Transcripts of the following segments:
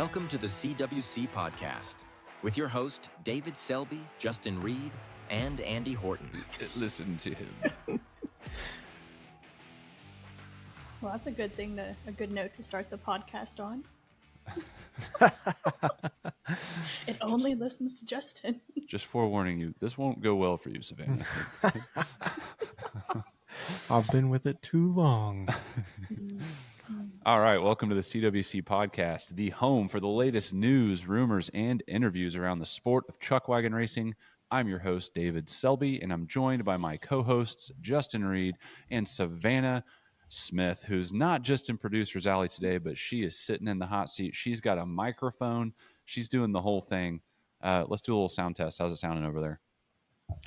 Welcome to the CWC Podcast with your host, David Selby, Justin Reed, and Andy Horton. Listen to him. Well, that's a good thing, a good note to start the podcast on. It only listens to Justin. Just forewarning you, this won't go well for you, Savannah. I've been with it too long. All right, welcome to the CWC Podcast, the home for the latest news, rumors, and interviews around the sport of chuckwagon racing. I'm your host, David Selby, and I'm joined by my co-hosts, Justin Reed and Savannah Smith, who's not just in Producer's Alley today, but she is sitting in the hot seat. She's got a microphone. She's doing the whole thing. Let's do a little sound test. How's it sounding over there?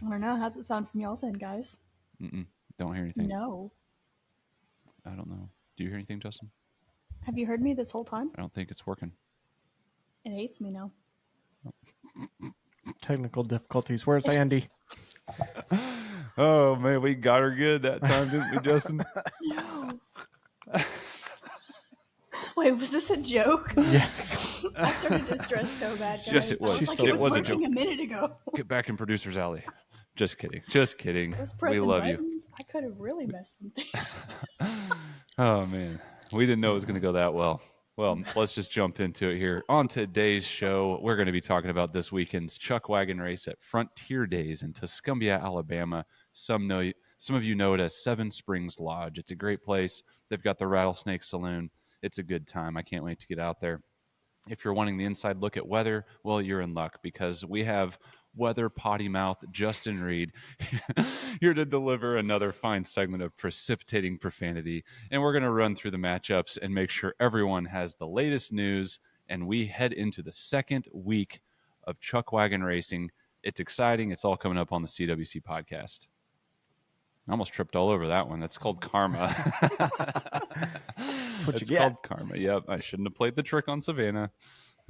I don't know. How's it sound from y'all's end, guys? Don't hear anything. No. I don't know. Do you hear anything, Justin? Have you heard me this whole time? I don't think it's working. It hates me now. Technical difficulties. Where's Andy? Oh, man, we got her good that time, didn't we, Justin? No. Wait, was this a joke? Yes. I started to stress so bad, guys. Yes, it was. I was like, It it was was a working joke. a minute ago. Get back in Producer's Alley. Just kidding. Just kidding. I was We pressing love you. buttons. I could have really messed something. Oh, man. We didn't know it was going to go that well. Well, let's just jump into it here. On today's show, we're going to be talking about this weekend's chuckwagon race at Frontier Days in Tuscumbia, Alabama. Some of you know it as Seven Springs Lodge. It's a great place. They've got the Rattlesnake Saloon. It's a good time. I can't wait to get out there. If you're wanting the inside look at weather, well, you're in luck because we have weather potty mouth Justin Reed here to deliver another fine segment of precipitating profanity. And we're going to run through the matchups and make sure everyone has the latest news. And we head into the second week of chuckwagon racing. It's exciting. It's all coming up on the CWC Podcast. I almost tripped all over that one. That's called karma. That's what It's you get. called karma. Yep. I shouldn't have played the trick on Savannah.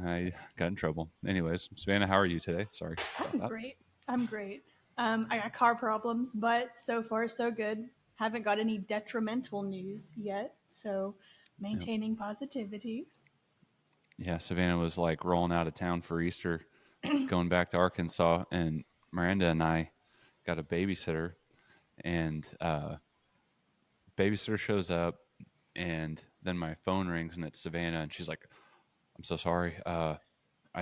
I got in trouble. Anyways, Savannah, how are you today? Sorry. I'm great. I got car problems, but so far so good. Haven't got any detrimental news yet, so maintaining positivity. Yeah, Savannah was like rolling out of town for Easter, going back to Arkansas, and Miranda and I got a babysitter, and babysitter shows up, and then my phone rings, and it's Savannah, and she's like, I'm so sorry. I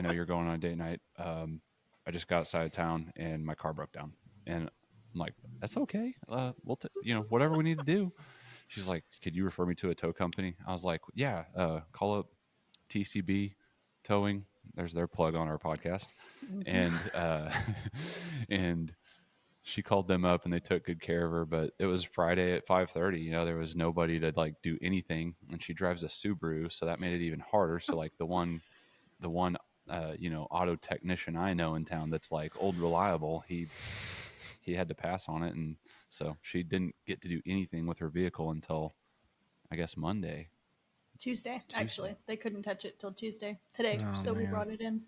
know you're going on a date night. I just got outside of town, and my car broke down. And I'm like, that's okay. We'll whatever we need to do. She's like, could you refer me to a tow company? I was like, yeah, call up TCB Towing. There's their plug on our podcast. And and she called them up and they took good care of her, but it was Friday at 5:30. There was nobody to like do anything, and she drives a Subaru, so that made it even harder. So like the one auto technician I know in town that's like old reliable, he had to pass on it, and so she didn't get to do anything with her vehicle until I guess Tuesday. Actually. They couldn't touch it till Tuesday. Today. Oh, so we man. brought it in.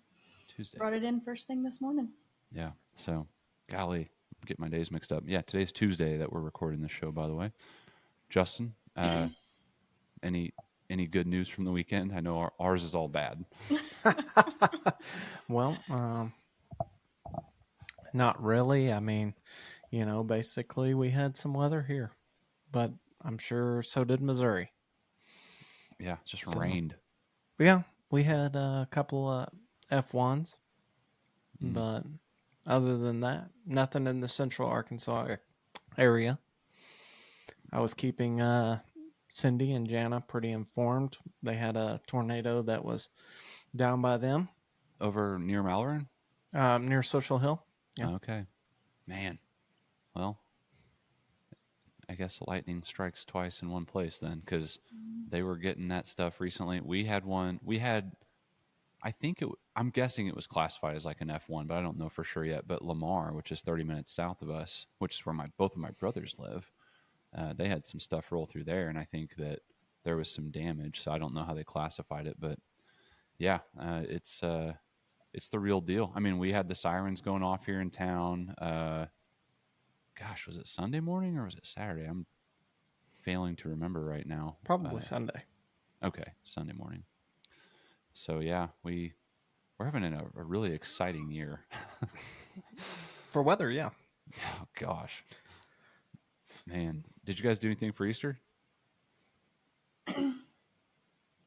Tuesday. Brought it in first thing this morning. Yeah. So, golly, get my days mixed up. Yeah, today's Tuesday that we're recording this show, by the way. Justin, any good news from the weekend? I know ours is all bad. Well, not really. I mean, basically we had some weather here, but I'm sure so did Missouri. Yeah, it just So- rained. Yeah, we had a couple of F1s, but other than that, nothing in the central Arkansas area. I was keeping Cindy and Jana pretty informed. They had a tornado that was down by them Over near Malvern? near Social Hill. Yeah. Oh, okay. Man. Well, I guess lightning strikes twice in one place then, because they were getting that stuff recently. We had one. I'm guessing it was classified as like an F1, but I don't know for sure yet. But Lamar, which is 30 minutes south of us, which is where both of my brothers live, they had some stuff roll through there, and I think that there was some damage. So I don't know how they classified it, but yeah, it's the real deal. I mean, we had the sirens going off here in town. Gosh, was it Sunday morning or was it Saturday? I'm failing to remember right now. Probably Sunday. Okay, Sunday morning. So yeah, we're having a really exciting year. For weather, yeah. Oh gosh, man, did you guys do anything for Easter?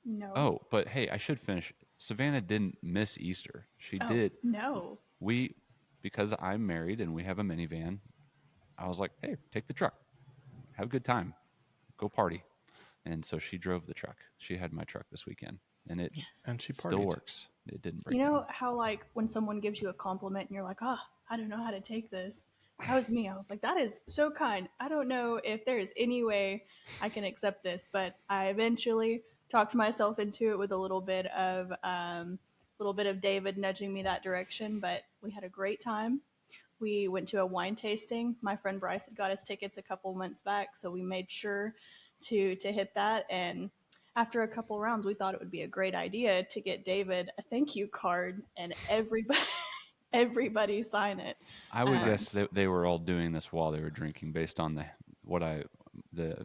No. Oh, but hey, I should finish. Savannah didn't miss Easter. She Oh, did. no. Because I'm married and we have a minivan, I was like, hey, take the truck, have a good time, go party. And so she drove the truck. She had my truck this weekend, and it Yes. And she still partied. works. It didn't break You know down. how, like, when someone gives you a compliment and you're like, oh, I don't know how to take this? That was me. I was like, that is so kind. I don't know if there is any way I can accept this, but I eventually talked myself into it with a little bit of David nudging me that direction. But we had a great time. We went to a wine tasting. My friend Bryce had got us tickets a couple months back, so we made sure to hit that. And after a couple rounds, we thought it would be a great idea to get David a thank you card and everybody sign it. I would Um, guess that they were all doing this while they were drinking, based on what I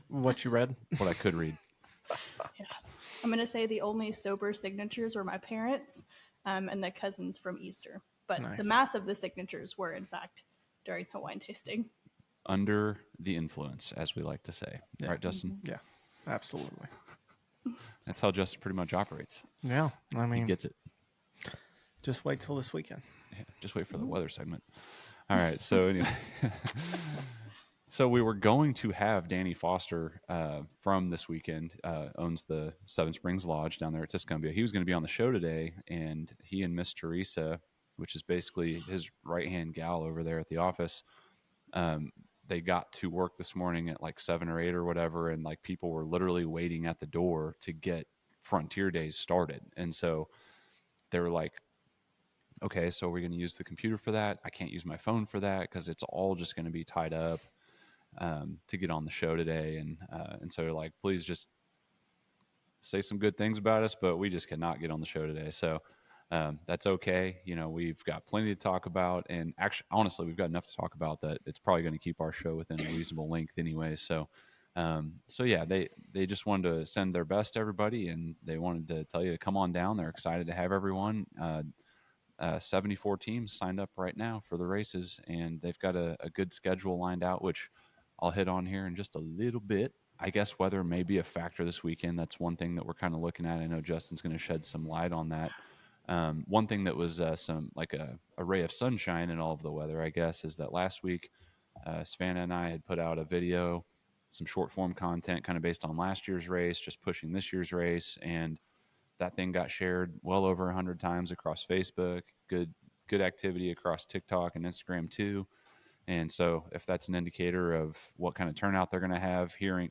What you read? could read. Yeah, I'm gonna say the only sober signatures were my parents and the cousins from Easter, but Nice. the mass of the signatures were in fact during the wine tasting. Under the influence, as we like to say, Yeah. right, Justin? Yeah, absolutely. That's how Justin pretty much operates. Yeah, I He mean, gets it. just wait till this weekend. Yeah, just wait for the weather segment. All right. So anyway, so we were going to have Danny Foster from this weekend, owns the Seven Springs Lodge down there at Tuscumbia. He was going to be on the show today, and he and Miss Teresa, which is basically his right-hand gal over there at the office, they got to work this morning at like 7 or 8 or whatever, and like people were literally waiting at the door to get Frontier Days started. And so they were like, okay, so we're going to use the computer for that. I can't use my phone for that because it's all just going to be tied up to get on the show today. And so like, please just say some good things about us, but we just cannot get on the show today. So that's okay. You know, we've got plenty to talk about, and actually, honestly, we've got enough to talk about that it's probably going to keep our show within a reasonable length anyway. So, so yeah, they just wanted to send their best to everybody, and they wanted to tell you to come on down. They're excited to have everyone. 74 teams signed up right now for the races, and they've got a good schedule lined out, which I'll hit on here in just a little bit. I guess weather may be a factor this weekend. That's one thing that we're kind of looking at. I know Justin's going to shed some light on that. One thing that was some like a ray of sunshine in all of the weather, I guess, is that last week Savannah and I had put out a video, some short form content kind of based on last year's race, just pushing this year's race, and that thing got shared well over 100 times across Facebook. Good activity across TikTok and Instagram too. And so if that's an indicator of what kind of turnout they're going to have, hearing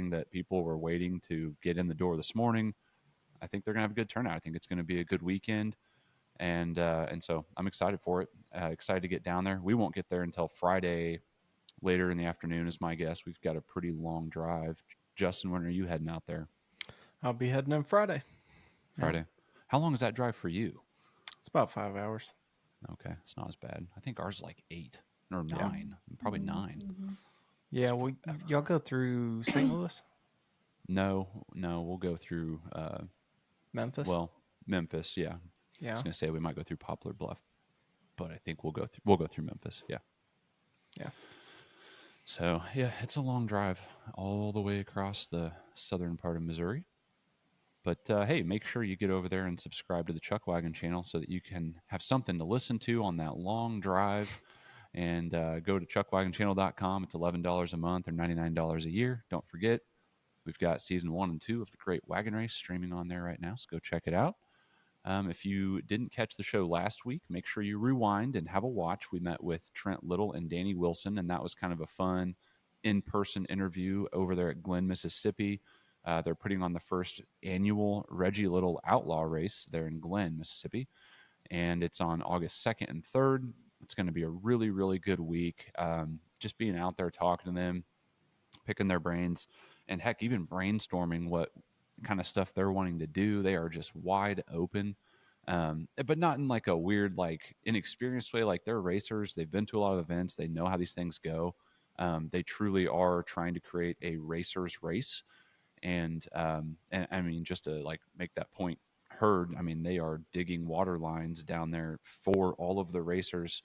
that people were waiting to get in the door this morning, I think they're going to have a good turnout. I think it's going to be a good weekend. And so I'm excited for it. Excited to get down there. We won't get there until Friday later in the afternoon is my guess. We've got a pretty long drive. Justin, when are you heading out there? I'll be heading in Friday. Friday. How long is that drive for you? It's about 5 hours. Okay, it's not as bad. I think ours is like 8 or 9, probably 9. Yeah, y'all go through St. Louis? No, we'll go through Memphis? Well, Memphis, yeah. I Yeah. was gonna say we might go through Poplar Bluff, but I think we'll go through Memphis. Yeah. Yeah. So yeah, it's a long drive all the way across the southern part of Missouri. But hey, make sure you get over there and subscribe to the Chuckwagon channel so that you can have something to listen to on that long drive. And go to chuckwagonchannel.com. It's $11 a month or $99 a year. Don't forget, we've got season 1 and 2 of the Great Wagon Race streaming on there right now, so go check it out. If you didn't catch the show last week, make sure you rewind and have a watch. We met with Trent Little and Danny Wilson, and that was kind of a fun in-person interview over there at Glen, Mississippi. They're putting on the first annual Reggie Little Outlaw race there in Glen, Mississippi, and it's on August 2nd and 3rd. It's going to be a really, really good week. Just being out there talking to them, picking their brains, and heck, even brainstorming what kind of stuff they're wanting to do. They are just wide open, but not in like a weird, like inexperienced way. Like they're racers. They've been to a lot of events. They know how these things go. They truly are trying to create a racer's race. And I mean, just to like make that point heard, I mean, they are digging water lines down there for all of the racers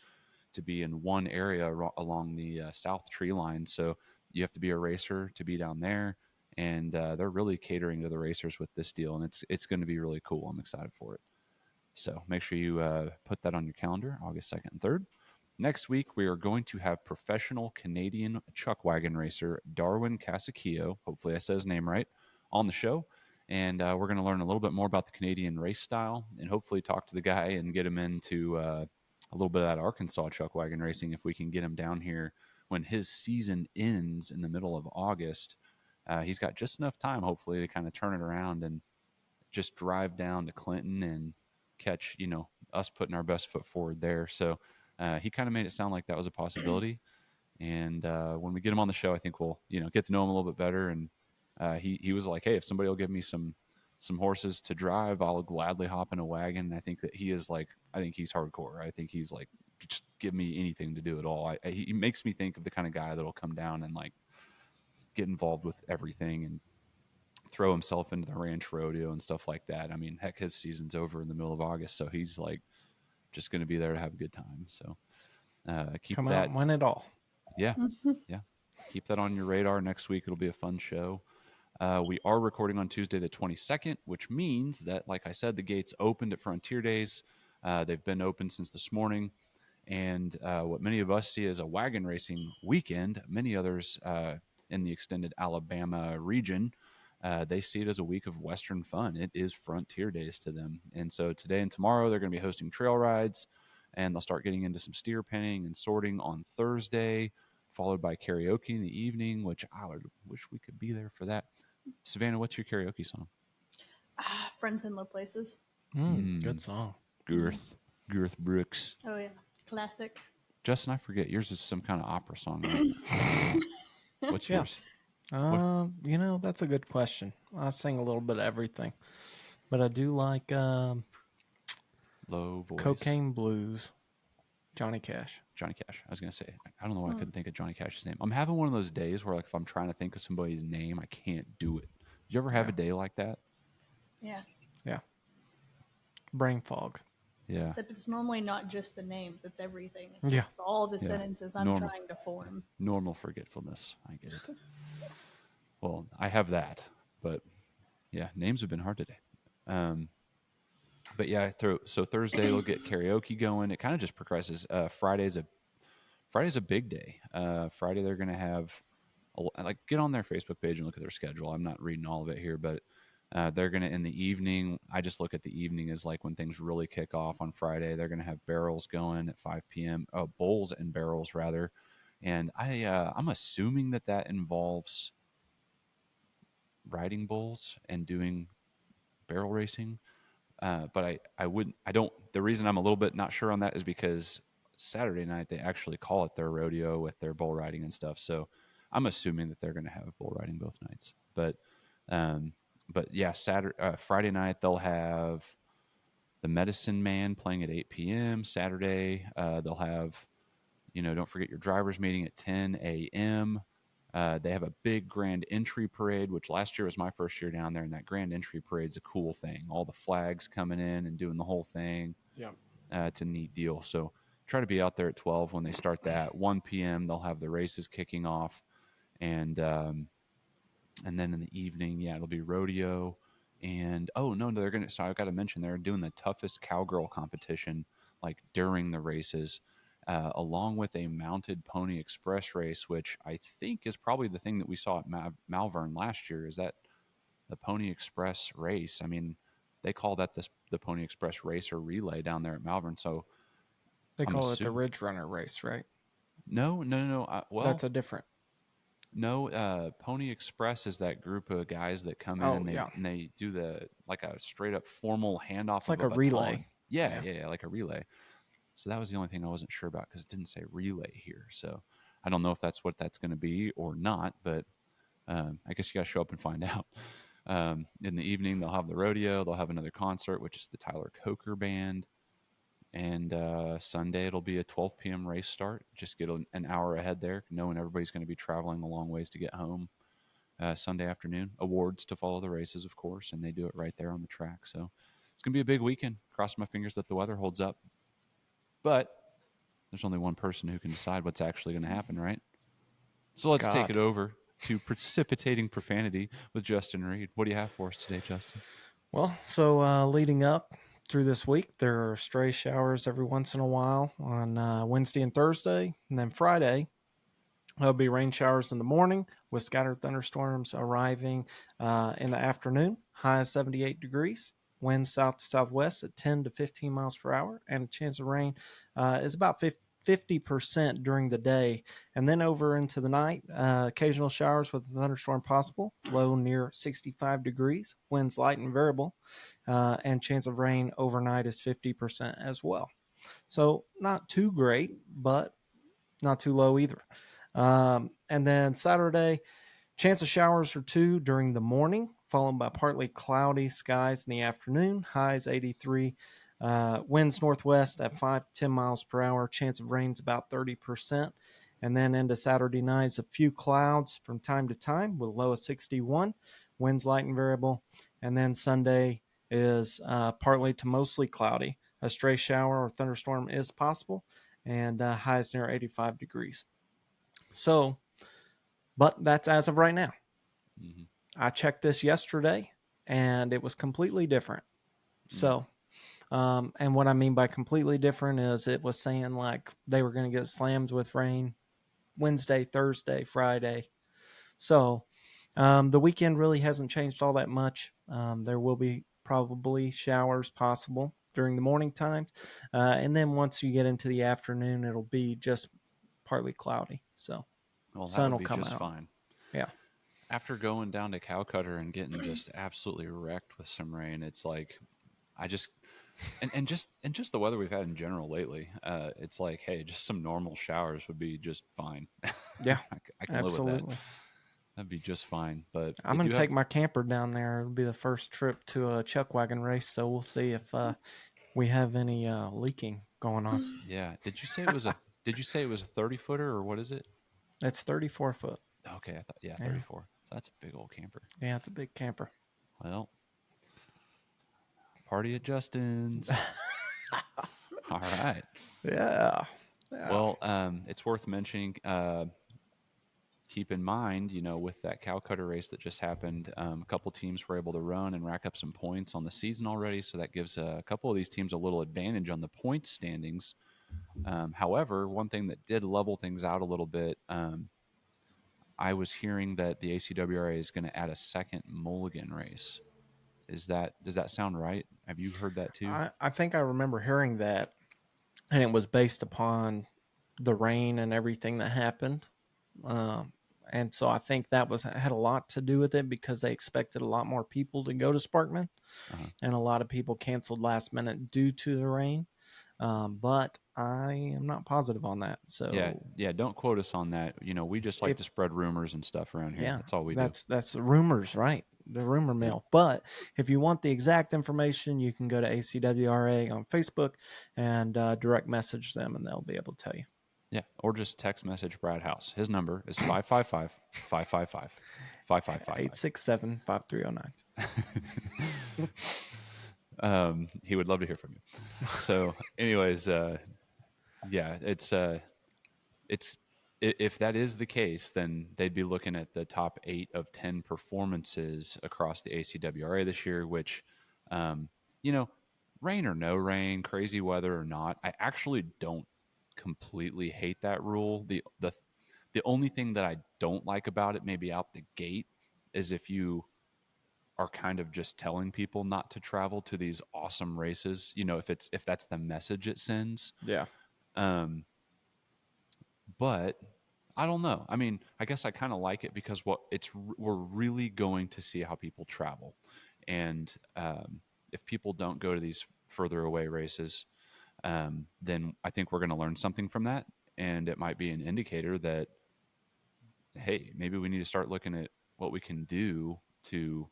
to be in one area along the south tree line. So you have to be a racer to be down there, and they're really catering to the racers with this deal, and it's going to be really cool. I'm excited for it. So make sure you put that on your calendar, August 2nd and 3rd. Next week, we are going to have professional Canadian chuckwagon racer Darwin Casacchio, hopefully I said his name right, on the show. And we're going to learn a little bit more about the Canadian race style and hopefully talk to the guy and get him into a little bit of that Arkansas chuckwagon racing if we can get him down here when his season ends in the middle of August. He's got just enough time, hopefully, to kind of turn it around and just drive down to Clinton and catch, us putting our best foot forward there. So he kind of made it sound like that was a possibility. And when we get him on the show, I think we'll, get to know him a little bit better. And he was like, hey, if somebody will give me some horses to drive, I'll gladly hop in a wagon. And I think that he is like, I think he's hardcore. I think he's like, just give me anything to do at all. He makes me think of the kind of guy that'll come down and like get involved with everything and throw himself into the ranch rodeo and stuff like that. I mean, heck, his season's over in the middle of August, so he's like just going to be there to have a good time. So keep Come that. out and win it all. Yeah, yeah. Keep that on your radar. Next week it'll be a fun show. We are recording on Tuesday the 22nd, which means that, like I said, the gates opened at Frontier Days. They've been open since this morning. And what many of us see as a wagon racing weekend, many others in the extended Alabama region, they see it as a week of Western fun. It is Frontier Days to them. And so today and tomorrow, they're going to be hosting trail rides, and they'll start getting into some steer penning and sorting on Thursday, followed by karaoke in the evening, which I would wish we could be there for that. Savannah, what's your karaoke song? Friends in Low Places. Good song. Girth Brooks. Oh, yeah. Classic. Justin, I forget. Yours is some kind of opera song, right? What's yours? That's a good question. I sing a little bit of everything, but I do like Low voice. Cocaine Blues, Johnny Cash. Johnny Cash. I was going to say, I don't know why I couldn't think of Johnny Cash's name. I'm having one of those days where, like, if I'm trying to think of somebody's name, I can't do it. Did you ever have a day like that? Yeah. Yeah. Brain fog. Yeah. Except it's normally not just the names, it's everything. Yeah. It's all the sentences I'm Normal. trying to form. Normal forgetfulness. I get it. Well, I have that, but yeah, names have been hard today. But yeah, so Thursday they'll get karaoke going. It kind of just progresses. Friday's a big day. Friday they're going to have get on their Facebook page and look at their schedule. I'm not reading all of it here, but they're going to, in the evening, I just look at the evening as like when things really kick off on Friday. They're going to have barrels going at 5 p.m. Bowls and barrels rather. And I'm assuming that involves riding bulls and doing barrel racing. But the reason I'm a little bit not sure on that is because Saturday night they actually call it their rodeo with their bull riding and stuff. So I'm assuming that they're going to have bull riding both nights. But yeah, Friday night they'll have the Medicine Man playing at 8 p.m. Saturday they'll have, don't forget your driver's meeting at 10 a.m. They have a big grand entry parade, which last year was my first year down there, and that grand entry parade's a cool thing. All the flags coming in and doing the whole thing. Yeah. It's a neat deal. So try to be out there at 12 when they start that. 1 p.m. they'll have the races kicking off, and then in the evening, it'll be rodeo. And they're gonna. So I've got to mention they're doing the toughest cowgirl competition like during the races. Along with a mounted Pony Express race, which I think is probably the thing that we saw at Malvern last year, is that the Pony Express race. I mean, they call that the Pony Express race or relay down there at Malvern. So they call it the Ridge Runner race, right? No. Well, that's a different. No, Pony Express is that group of guys that come in and they do the like a straight up formal handoff. It's like a relay. Yeah, like a relay. So that was the only thing I wasn't sure about because it didn't say relay here. So I don't know if that's what that's going to be or not, but I guess you got to show up and find out. In the evening, they'll have the rodeo. They'll have another concert, which is the Tyler Coker Band. And Sunday, it'll be a 12 p.m. race start. Just get an hour ahead there, knowing everybody's going to be traveling a long ways to get home Sunday afternoon. Awards to follow the races, of course, and they do it right there on the track. So it's going to be a big weekend. Cross my fingers that the weather holds up. But there's only one person who can decide what's actually going to happen, right? So let's take it over to precipitating profanity with Justin Reed. What do you have for us today, Justin? Well, so leading up through this week, there are stray showers every once in a while on Wednesday and Thursday. And then Friday, there'll be rain showers in the morning with scattered thunderstorms arriving in the afternoon. High of 78 degrees. Winds south to southwest at 10 to 15 miles per hour. And a chance of rain is about 50% during the day. And then over into the night, occasional showers with a thunderstorm possible. Low near 65 degrees. Winds light and variable. And chance of rain overnight is 50% as well. So not too great, but not too low either. And then Saturday, chance of showers or two during the morning, followed by partly cloudy skies in the afternoon. Highs 83. Winds northwest at 5 to 10 miles per hour. Chance of rain's about 30%. And then into Saturday night, a few clouds from time to time with a low of 61. Winds light and variable. And then Sunday is partly to mostly cloudy. A stray shower or thunderstorm is possible. And highs near 85 degrees. So, but that's as of right now. Mm-hmm. I checked this yesterday, and it was completely different. Mm-hmm. So, and what I mean by completely different is it was saying like they were going to get slams with rain Wednesday, Thursday, Friday. So, the weekend really hasn't changed all that much. There will be probably showers possible during the morning times. And then once you get into the afternoon, it'll be just partly cloudy. So sun will come out. Fine. Yeah. After going down to Cowcutter and getting just absolutely wrecked with some rain, it's like and just the weather we've had in general lately, it's like, hey, just some normal showers would be just fine. Yeah, I can absolutely live with that. That'd be just fine. But I'm going to take my camper down there. It'll be the first trip to a chuckwagon race, so we'll see if we have any leaking going on. Yeah. Did you say it was a 30-footer or what is it? It's 34 foot. Okay, I thought 34. That's a big old camper. Yeah, it's a big camper. Well, party at Justin's. All right. Yeah. Well, it's worth mentioning. Keep in mind, with that Cowcutter race that just happened, a couple teams were able to run and rack up some points on the season already, so that gives a couple of these teams a little advantage on the point standings. However, one thing that did level things out a little bit, I was hearing that the ACWRA is going to add a second mulligan race. Does that sound right? Have you heard that too? I think I remember hearing that, and it was based upon the rain and everything that happened. And so I think that had a lot to do with it because they expected a lot more people to go to Sparkman, and a lot of people canceled last minute due to the rain. But I am not positive on that. So yeah, don't quote us on that. We just like to spread rumors and stuff around here. Yeah, that's all we do. That's the rumors, right? The rumor mill. But if you want the exact information, you can go to ACWRA on Facebook and direct message them, and they'll be able to tell you. Yeah, or just text message Brad House. His number is 555-555-5555. 867-530-9. He would love to hear from you. So, anyways, it's if that is the case, then they'd be looking at the top 8 of 10 performances across the ACWRA this year. Which, rain or no rain, crazy weather or not, I actually don't completely hate that rule. The only thing that I don't like about it, maybe out the gate, is if you are kind of just telling people not to travel to these awesome races, if that's the message it sends. Yeah. But I don't know. I mean, I guess I kind of like it because we're really going to see how people travel. And if people don't go to these further away races, then I think we're going to learn something from that. And it might be an indicator that, hey, maybe we need to start looking at what we can do to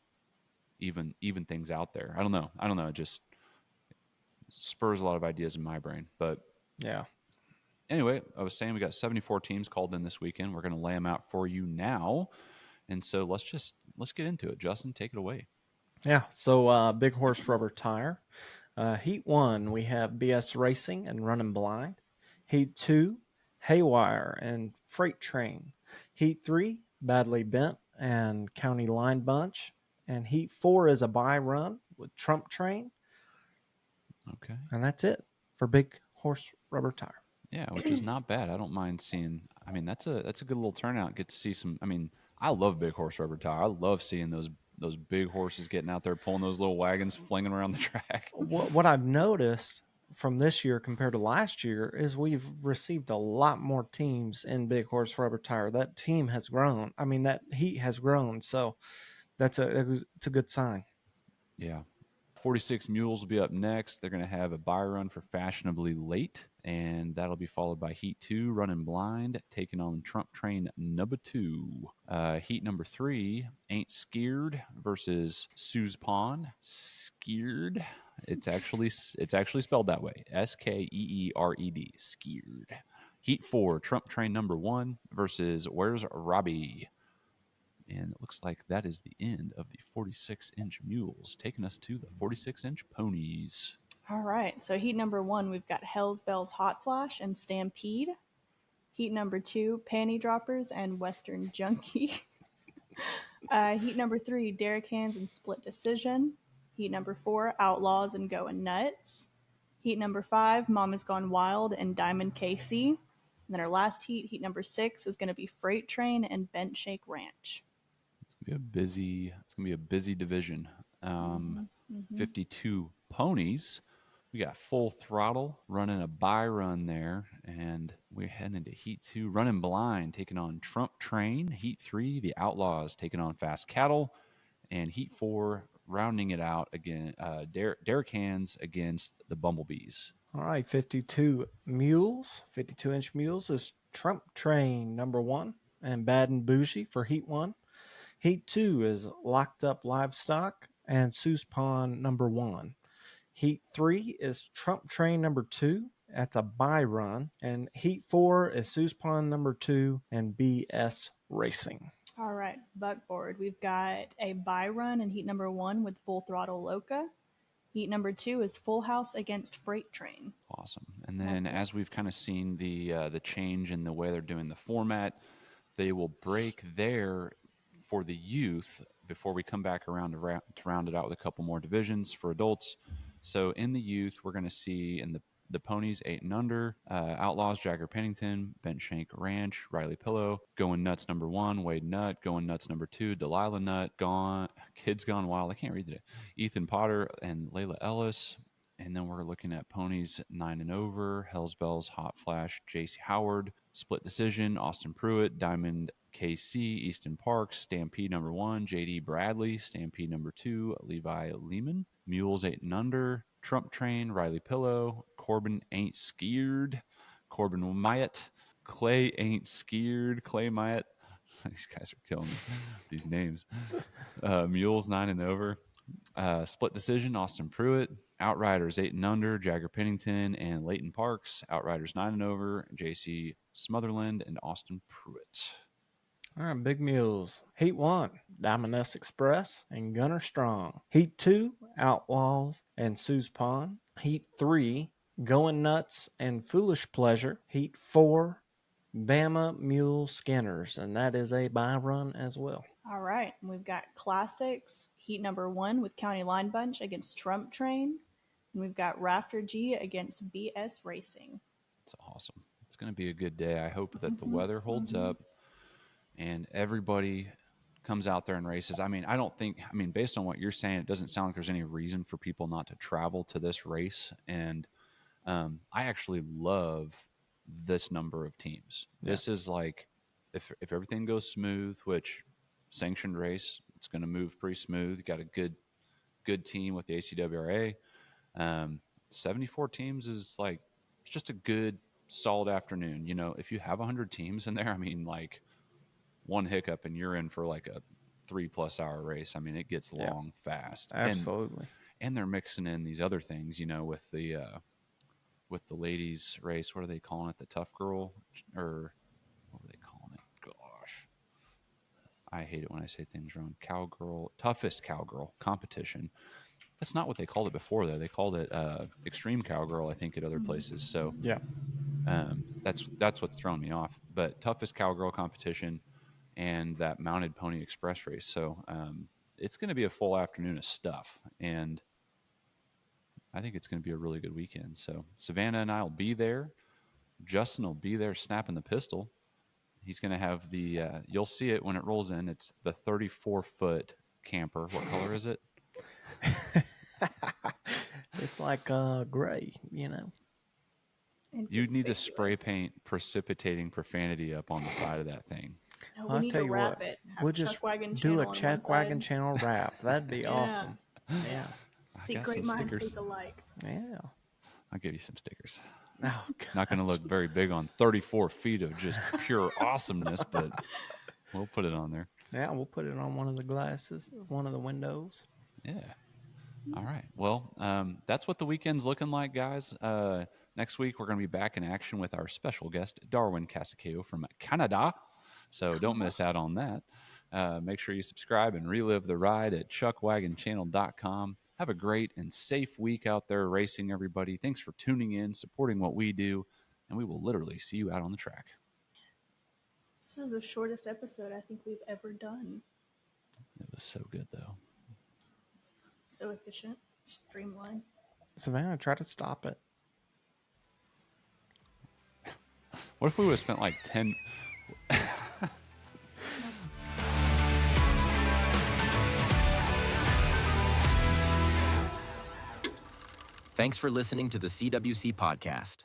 even things out there. I don't know. It just spurs a lot of ideas in my brain. But yeah. Anyway, I was saying we got 74 teams called in this weekend. We're going to lay them out for you now. And so let's get into it. Justin, take it away. Yeah, so Big Horse Rubber Tire. Heat 1, we have BS Racing and Running Blind. Heat 2, Haywire and Freight Train. Heat 3, Badly Bent and County Line Bunch. And Heat 4 is a buy run with Trump Train. Okay. And that's it for Big Horse Rubber Tire. Yeah, which is not bad. I don't mind seeing. I mean, that's a good little turnout. Get to see some. I mean, I love Big Horse Rubber Tire. I love seeing those big horses getting out there, pulling those little wagons, flinging around the track. What I've noticed from this year compared to last year is we've received a lot more teams in Big Horse Rubber Tire. That team has grown. I mean, that heat has grown. So it's a good sign. Yeah. 46 Mules will be up next. They're going to have a buy run for Fashionably Late, and that'll be followed by Heat 2, Running Blind, taking on Trump Train number 2. Heat number 3, Ain't Scared versus Sue's Pawn. Scared. It's actually spelled that way. Skeered. Scared. Heat 4, Trump Train number 1 versus Where's Robbie? And it looks like that is the end of the 46-inch mules, taking us to the 46-inch ponies. All right. So heat number 1, we've got Hell's Bells Hot Flash and Stampede. Heat number 2, Panty Droppers and Western Junkie. Heat number 3, Derrick Hands and Split Decision. Heat number 4, Outlaws and Going Nuts. Heat number 5, Mama's Gone Wild and Diamond KC. And then our last heat number 6, is going to be Freight Train and Bent Shake Ranch. It's gonna be a busy division. 52 ponies. We got Full Throttle running a buy run there, and we're heading into Heat 2, Running Blind, taking on Trump Train. Heat 3, the Outlaws taking on Fast Cattle, and Heat 4, rounding it out again, Derrick Hands against the Bumblebees. All right, 52 mules, 52-inch mules is Trump Train number 1 and Bad and Bougie for Heat 1. Heat 2 is Locked Up Livestock and Sue's Pawn number 1. Heat 3 is Trump Train number 2. That's a buy run. And Heat 4 is Sue's Pawn number 2 and BS Racing. All right, Buckboard. We've got a buy run in heat number 1 with Full Throttle Loca. Heat number 2 is Full House against Freight Train. Awesome. And then as we've kind of seen the change in the way they're doing the format, they will break there for the youth before we come back around to round it out with a couple more divisions for adults. So in the youth, we're going to see in the ponies 8 and under, Outlaws, Jagger Pennington, Bent Shank Ranch, Riley Pillow, Going Nuts number 1, Wade Nutt, Going Nuts number 2, Delilah Nutt, Kids Gone Wild, I can't read today, Ethan Potter and Layla Ellis. And then we're looking at ponies 9 and over, Hell's Bells, Hot Flash, JC Howard, Split Decision, Austin Pruitt, Diamond KC, Easton Parks, Stampede number 1, JD Bradley, Stampede number 2, Levi Lehman, Mules 8 and under, Trump Train, Riley Pillow, Corbin Ain't Scared, Corbin Myatt, Clay Ain't Scared, Clay Myatt. These guys are killing me. These names. Mules 9 and over. Split Decision, Austin Pruitt. Outriders 8 and under, Jagger Pennington and Leighton Parks. Outriders 9 and over, JC Smotherland and Austin Pruitt. All right, Big Mules. Heat 1, Diamond S Express and Gunner Strong. Heat 2, Outlaws and Sue's Pawn. Heat 3, Going Nuts and Foolish Pleasure. Heat 4, Bama Mule Skinners, and that is a buy run as well. All right, and we've got Classics, heat number 1 with County Line Bunch against Trump Train. And we've got Rafter G against BS Racing. It's awesome. It's going to be a good day. I hope that the weather holds up and everybody comes out there and races. I mean, based on what you're saying, it doesn't sound like there's any reason for people not to travel to this race. And I actually love this number of teams. Yeah. This is like, if everything goes smooth, which sanctioned race, it's going to move pretty smooth. You got a good team with the ACWRA. 74 teams is like, it's just a good, solid afternoon. You know, if you have 100 teams in there, I mean, like one hiccup and you're in for like a 3+ hour race. I mean, it gets long fast. Absolutely. And they're mixing in these other things, you know, with the ladies race. What are they calling it? The Tough Girl, or what are they calling it? Gosh, I hate it when I say things wrong. Toughest cowgirl competition. That's not what they called it before, though. They called it extreme cowgirl, I think, at other places. So Yeah. that's what's thrown me off. But toughest cowgirl competition and that mounted pony express race. So it's going to be a full afternoon of stuff, and I think it's going to be a really good weekend. So Savannah and I will be there. Justin will be there snapping the pistol. He's going to have the you'll see it when it rolls in. It's the 34-foot camper. What color is it? It's like gray, you know. You'd need to spray paint precipitating profanity up on the side of that thing. No, I'll we need tell to you wrap what, it. Have we'll just Chuckwagon do a Channel on one Chuckwagon side. Channel wrap. That'd be Yeah. awesome. Yeah. See, got great some minds stickers. think alike. Yeah. I'll give you some stickers. Oh, Not going to look very big on 34 feet of just pure awesomeness, but we'll put it on there. yeah, we'll put it on one of the glasses, one of the windows. Yeah. All right. Well, that's what the weekend's looking like, guys. Next week, we're going to be back in action with our special guest, Darwin Casacao from Canada. So don't miss out on that. Make sure you subscribe and relive the ride at chuckwagonchannel.com. Have a great and safe week out there racing, everybody. Thanks for tuning in, supporting what we do, and we will literally see you out on the track. This is the shortest episode I think we've ever done. It was so good, though. So efficient, streamlined. Savannah, try to stop it. What if we would have spent like 10... Thanks for listening to the CWC Podcast.